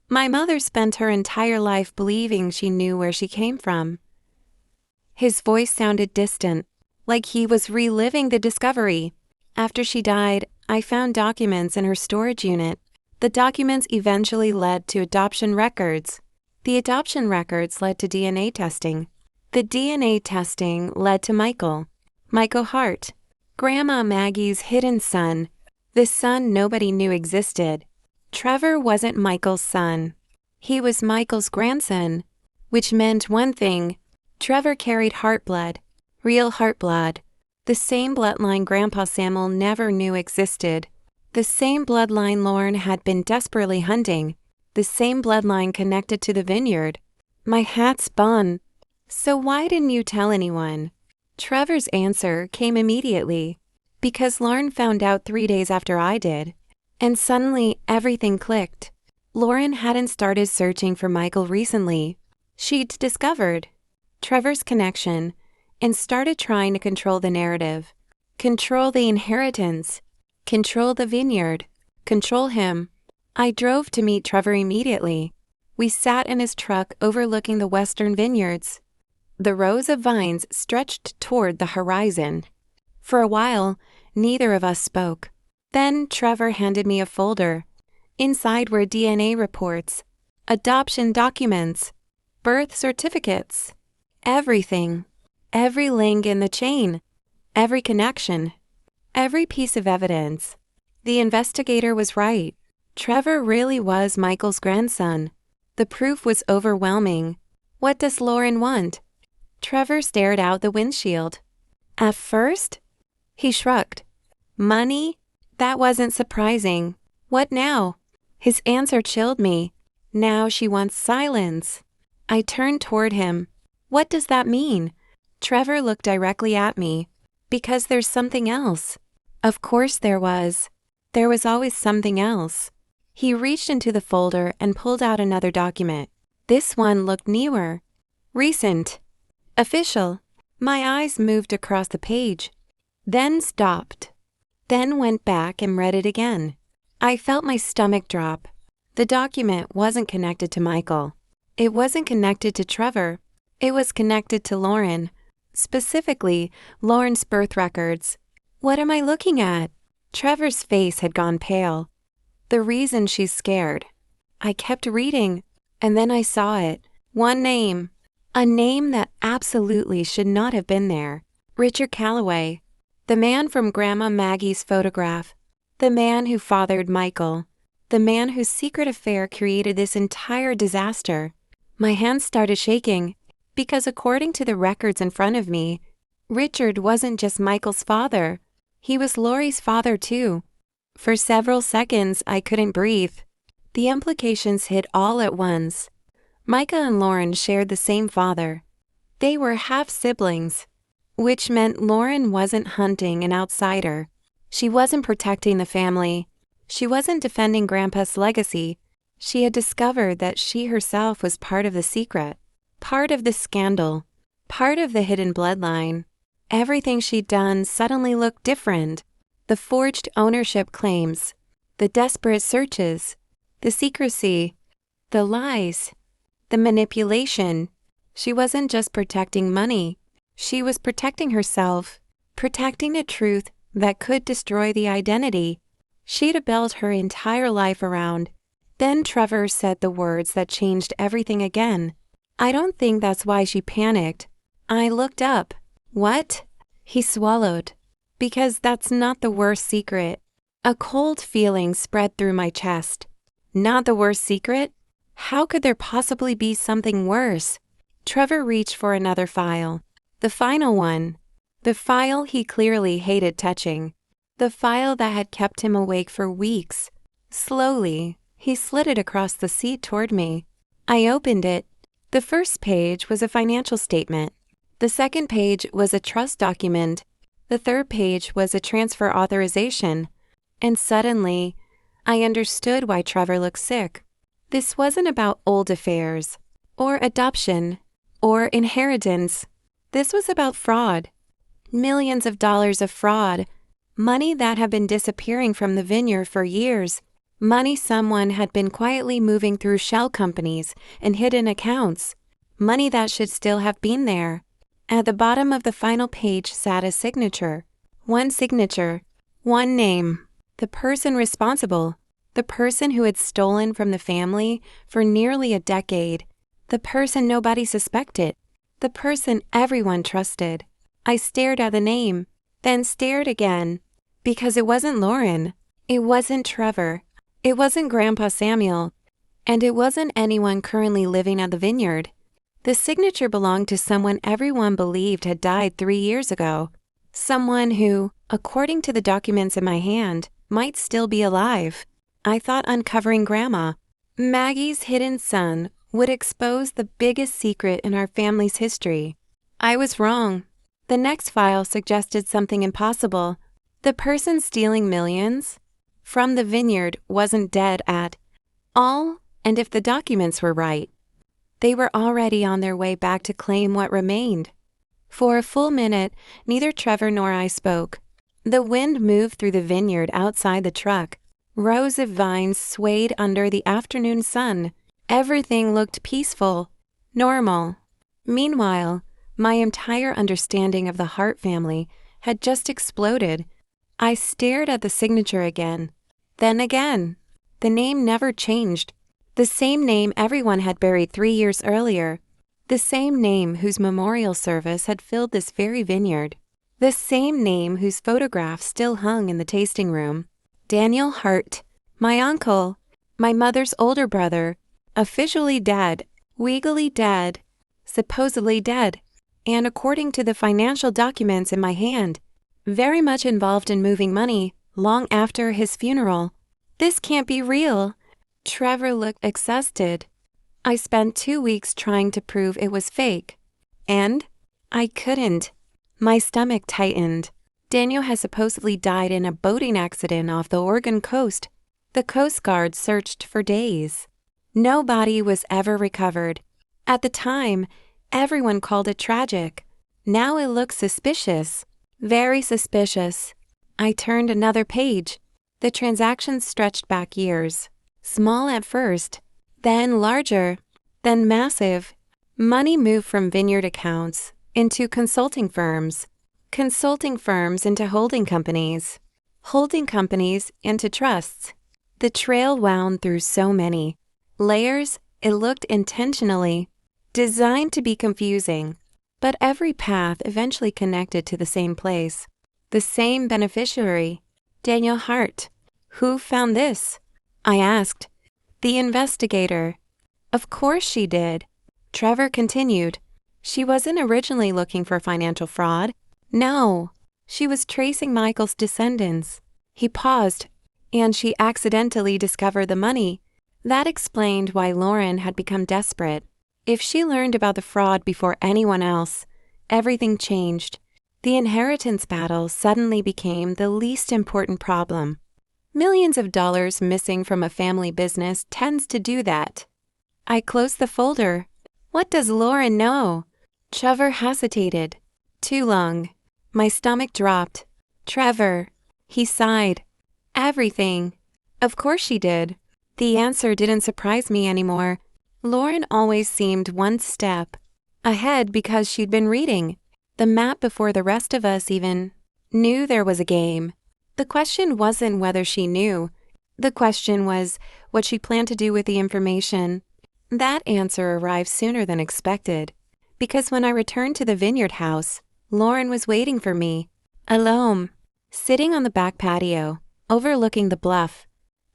My mother spent her entire life believing she knew where she came from. His voice sounded distant, like he was reliving the discovery. After she died, I found documents in her storage unit. The documents eventually led to adoption records. The adoption records led to DNA testing. The DNA testing led to Michael Hart, Grandma Maggie's hidden son, the son nobody knew existed. Trevor wasn't Michael's son. He was Michael's grandson, which meant one thing. Trevor carried heart blood, real heart blood, the same bloodline Grandpa Samuel never knew existed, the same bloodline Lauren had been desperately hunting, the same bloodline connected to the Vineyard. My hat spun. So why didn't you tell anyone? Trevor's answer came immediately. Because Lauren found out 3 days after I did. And suddenly everything clicked. Lauren hadn't started searching for Michael recently. She'd discovered Trevor's connection and started trying to control the narrative, control the inheritance, control the vineyard, control him. I drove to meet Trevor immediately. We sat in his truck overlooking the western vineyards. The rows of vines stretched toward the horizon. For a while, neither of us spoke. Then Trevor handed me a folder. Inside were DNA reports, adoption documents, birth certificates, everything. Every link in the chain, every connection, every piece of evidence. The investigator was right. Trevor really was Michael's grandson. The proof was overwhelming. What does Lauren want? Trevor stared out the windshield. At first, he shrugged. Money? That wasn't surprising. What now? His answer chilled me. Now she wants silence. I turned toward him. What does that mean? Trevor looked directly at me. Because there's something else. Of course there was. There was always something else. He reached into the folder and pulled out another document. This one looked newer. Recent. Official. My eyes moved across the page. Then stopped. Then went back and read it again. I felt my stomach drop. The document wasn't connected to Michael. It wasn't connected to Trevor. It was connected to Lauren. Specifically, Lauren's birth records. What am I looking at? Trevor's face had gone pale. The reason she's scared. I kept reading, and then I saw it. One name. A name that absolutely should not have been there. Richard Calloway. The man from Grandma Maggie's photograph. The man who fathered Michael. The man whose secret affair created this entire disaster. My hands started shaking. Because according to the records in front of me, Richard wasn't just Michael's father. He was Lori's father too. For several seconds, I couldn't breathe. The implications hit all at once. Micah and Lauren shared the same father. They were half-siblings, which meant Lauren wasn't hunting an outsider. She wasn't protecting the family. She wasn't defending Grandpa's legacy. She had discovered that she herself was part of the secret. Part of the scandal, part of the hidden bloodline. Everything she'd done suddenly looked different. The forged ownership claims, the desperate searches, the secrecy, the lies, the manipulation. She wasn't just protecting money. She was protecting herself, protecting a truth that could destroy the identity she'd built her entire life around. Then Trevor said the words that changed everything again. I don't think that's why she panicked. I looked up. What? He swallowed. Because that's not the worst secret. A cold feeling spread through my chest. Not the worst secret? How could there possibly be something worse? Trevor reached for another file. The final one. The file he clearly hated touching. The file that had kept him awake for weeks. Slowly, he slid it across the seat toward me. I opened it. The first page was a financial statement. The second page was a trust document. The third page was a transfer authorization. And suddenly, I understood why Trevor looked sick. This wasn't about old affairs, or adoption, or inheritance. This was about fraud. Millions of dollars of fraud. Money that had been disappearing from the vineyard for years. Money someone had been quietly moving through shell companies and hidden accounts. Money that should still have been there. At the bottom of the final page sat a signature. One signature. One name. The person responsible. The person who had stolen from the family for nearly a decade. The person nobody suspected. The person everyone trusted. I stared at the name, then stared again. Because it wasn't Lauren. It wasn't Trevor. It wasn't Grandpa Samuel. And it wasn't anyone currently living at the vineyard. The signature belonged to someone everyone believed had died 3 years ago. Someone who, according to the documents in my hand, might still be alive. I thought uncovering Grandma, Maggie's hidden son, would expose the biggest secret in our family's history. I was wrong. The next file suggested something impossible. The person stealing millions from the vineyard wasn't dead at all, and if the documents were right, they were already on their way back to claim what remained. For a full minute, neither Trevor nor I spoke. The wind moved through the vineyard outside the truck. Rows of vines swayed under the afternoon sun. Everything looked peaceful, normal. Meanwhile, my entire understanding of the Hart family had just exploded. I stared at the signature again, then again. The name never changed. The same name everyone had buried 3 years earlier. The same name whose memorial service had filled this very vineyard. The same name whose photograph still hung in the tasting room. Daniel Hart, my uncle, my mother's older brother, officially dead, legally dead, supposedly dead, and according to the financial documents in my hand, very much involved in moving money long after his funeral. This can't be real. Trevor looked exhausted. I spent 2 weeks trying to prove it was fake. And I couldn't. My stomach tightened. Daniel has supposedly died in a boating accident off the Oregon coast. The Coast Guard searched for days. No body was ever recovered. At the time, everyone called it tragic. Now it looks suspicious. Very suspicious. I turned another page. The transactions stretched back years. Small at first, then larger, then massive. Money moved from vineyard accounts into consulting firms into holding companies into trusts. The trail wound through so many layers, it looked intentionally designed to be confusing, but every path eventually connected to the same place, the same beneficiary, Daniel Hart. Who found this? I asked. The investigator. Of course she did. Trevor continued. She wasn't originally looking for financial fraud. No, she was tracing Michael's descendants. He paused, and she accidentally discovered the money. That explained why Lauren had become desperate. If she learned about the fraud before anyone else, everything changed. The inheritance battle suddenly became the least important problem. Millions of dollars missing from a family business tends to do that. I closed the folder. What does Lauren know? Trevor hesitated. Too long. My stomach dropped. Trevor. He sighed. Everything. Of course she did. The answer didn't surprise me anymore. Lauren always seemed one step ahead because she'd been reading the map before the rest of us even knew there was a game. The question wasn't whether she knew. The question was what she planned to do with the information. That answer arrived sooner than expected, because when I returned to the Vineyard house, Lauren was waiting for me, alone, sitting on the back patio, overlooking the bluff.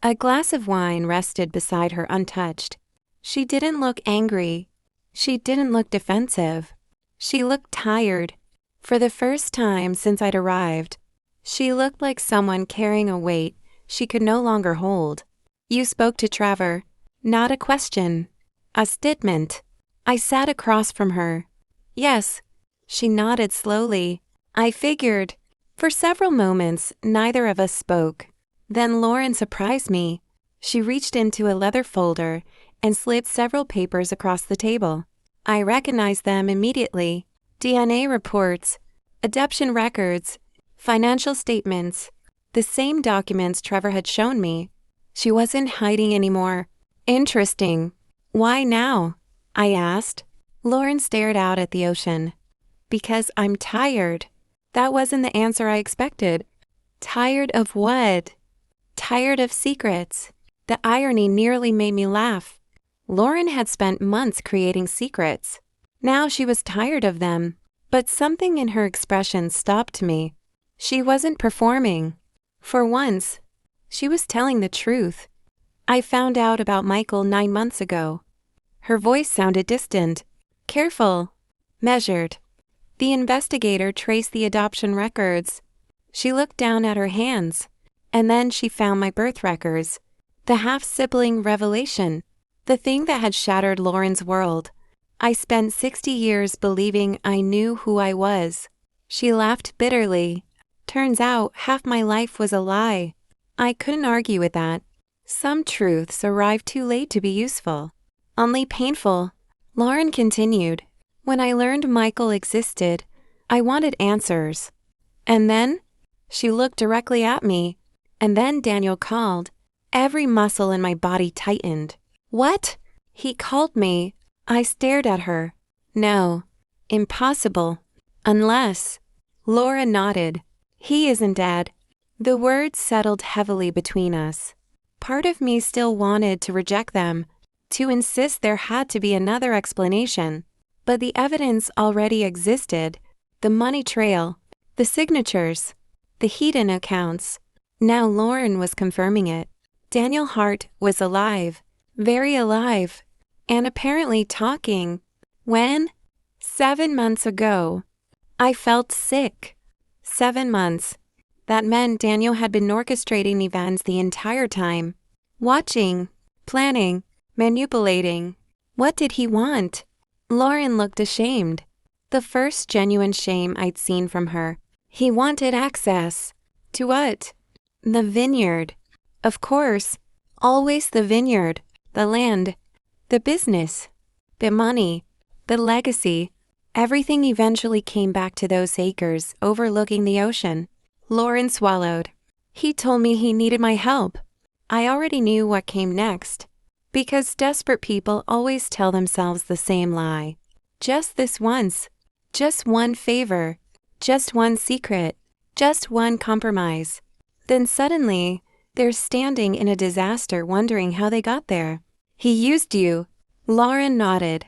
A glass of wine rested beside her untouched. She didn't look angry. She didn't look defensive. She looked tired. For the first time since I'd arrived, she looked like someone carrying a weight she could no longer hold. You spoke to Trevor. Not a question. A statement. I sat across from her. Yes. She nodded slowly. I figured. For several moments, neither of us spoke. Then Lauren surprised me. She reached into a leather folder and slid several papers across the table. I recognized them immediately. DNA reports, adoption records, Financial statements. The same documents Trevor had shown me. She wasn't hiding anymore. Interesting. Why now? I asked. Lauren stared out at the ocean. Because I'm tired. That wasn't the answer I expected. Tired of what? Tired of secrets. The irony nearly made me laugh. Lauren had spent months creating secrets. Now she was tired of them. But something in her expression stopped me. She wasn't performing. For once, she was telling the truth. I found out about Michael 9 months ago. Her voice sounded distant, careful, measured. The investigator traced the adoption records. She looked down at her hands, and then she found my birth records. The half-sibling revelation, the thing that had shattered Lauren's world. I spent 60 years believing I knew who I was. She laughed bitterly. Turns out half my life was a lie. I couldn't argue with that. Some truths arrive too late to be useful. Only painful. Lauren continued. When I learned Michael existed, I wanted answers. And then? She looked directly at me. And then Daniel called. Every muscle in my body tightened. What? He called me. I stared at her. No. Impossible. Unless. Laura nodded. He isn't dead. The words settled heavily between us. Part of me still wanted to reject them, to insist there had to be another explanation. But the evidence already existed. The money trail, the signatures, the hidden accounts. Now Lauren was confirming it. Daniel Hart was alive, very alive, and apparently talking. When? 7 months ago. I felt sick. 7 months. That meant Daniel had been orchestrating events the entire time. Watching, planning, manipulating. What did he want? Lauren looked ashamed. The first genuine shame I'd seen from her. He wanted access. To what? The vineyard. Of course. Always the vineyard. The land. The business. The money. The legacy. Everything eventually came back to those acres overlooking the ocean. Lauren swallowed. He told me he needed my help. I already knew what came next. Because desperate people always tell themselves the same lie. Just this once. Just one favor. Just one secret. Just one compromise. Then suddenly, they're standing in a disaster wondering how they got there. He used you. Lauren nodded.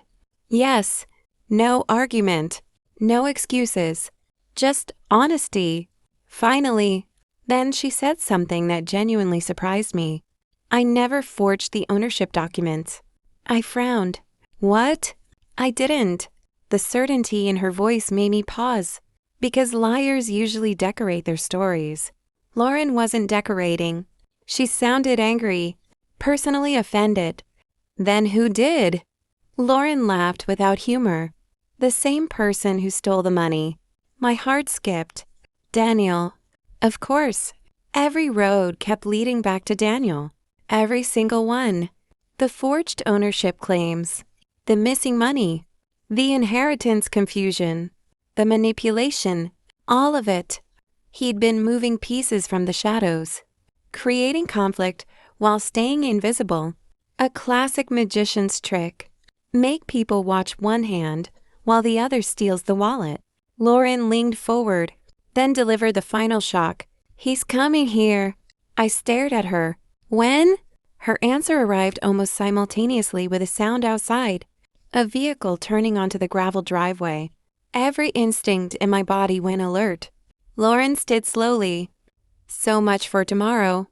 Yes. No argument. No excuses. Just honesty. Finally. Then she said something that genuinely surprised me. I never forged the ownership documents. I frowned. What? I didn't. The certainty in her voice made me pause. Because liars usually decorate their stories. Lauren wasn't decorating. She sounded angry. Personally offended. Then who did? Lauren laughed without humor. The same person who stole the money. My heart skipped. Daniel. Of course. Every road kept leading back to Daniel. Every single one. The forged ownership claims. The missing money. The inheritance confusion. The manipulation. All of it. He'd been moving pieces from the shadows. Creating conflict while staying invisible. A classic magician's trick. Make people watch one hand while the other steals the wallet. Lauren leaned forward, then delivered the final shock. He's coming here. I stared at her. When? Her answer arrived almost simultaneously with a sound outside. A vehicle turning onto the gravel driveway. Every instinct in my body went alert. Lauren stood slowly. So much for tomorrow.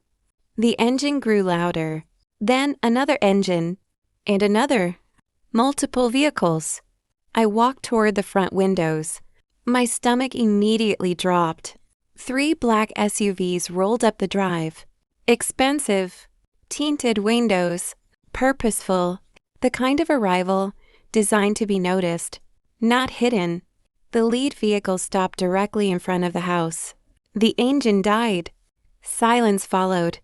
The engine grew louder. Then another engine. And another. Multiple vehicles. I walked toward the front windows. My stomach immediately dropped. 3 black SUVs rolled up the drive. Expensive. Tinted windows. Purposeful. The kind of arrival designed to be noticed, not hidden. The lead vehicle stopped directly in front of the house. The engine died. Silence followed.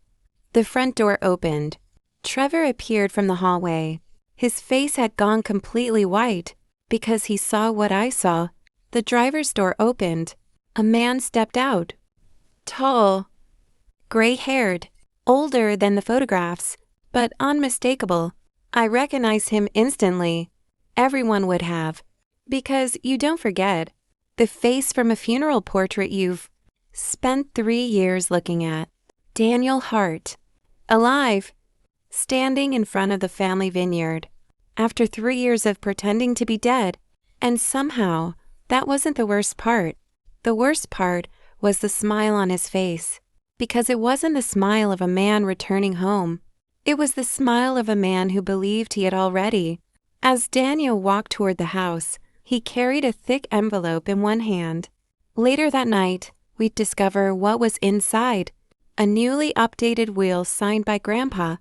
The front door opened. Trevor appeared from the hallway. His face had gone completely white because he saw what I saw. The driver's door opened. A man stepped out. Tall, gray-haired, older than the photographs, but unmistakable. I recognized him instantly. Everyone would have. Because you don't forget. The face from a funeral portrait you've spent 3 years looking at. Daniel Hart. Alive. Standing in front of the family vineyard. After 3 years of pretending to be dead. And somehow, that wasn't the worst part. The worst part was the smile on his face. Because it wasn't the smile of a man returning home. It was the smile of a man who believed he had already. As Daniel walked toward the house, he carried a thick envelope in one hand. Later that night, we'd discover what was inside. A newly updated will signed by Grandpa,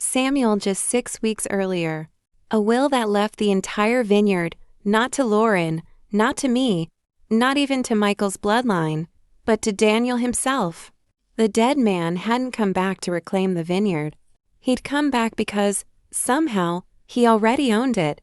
Samuel, just 6 weeks earlier. A will that left the entire vineyard, not to Lauren, not to me, not even to Michael's bloodline, but to Daniel himself. The dead man hadn't come back to reclaim the vineyard. He'd come back because, somehow, he already owned it.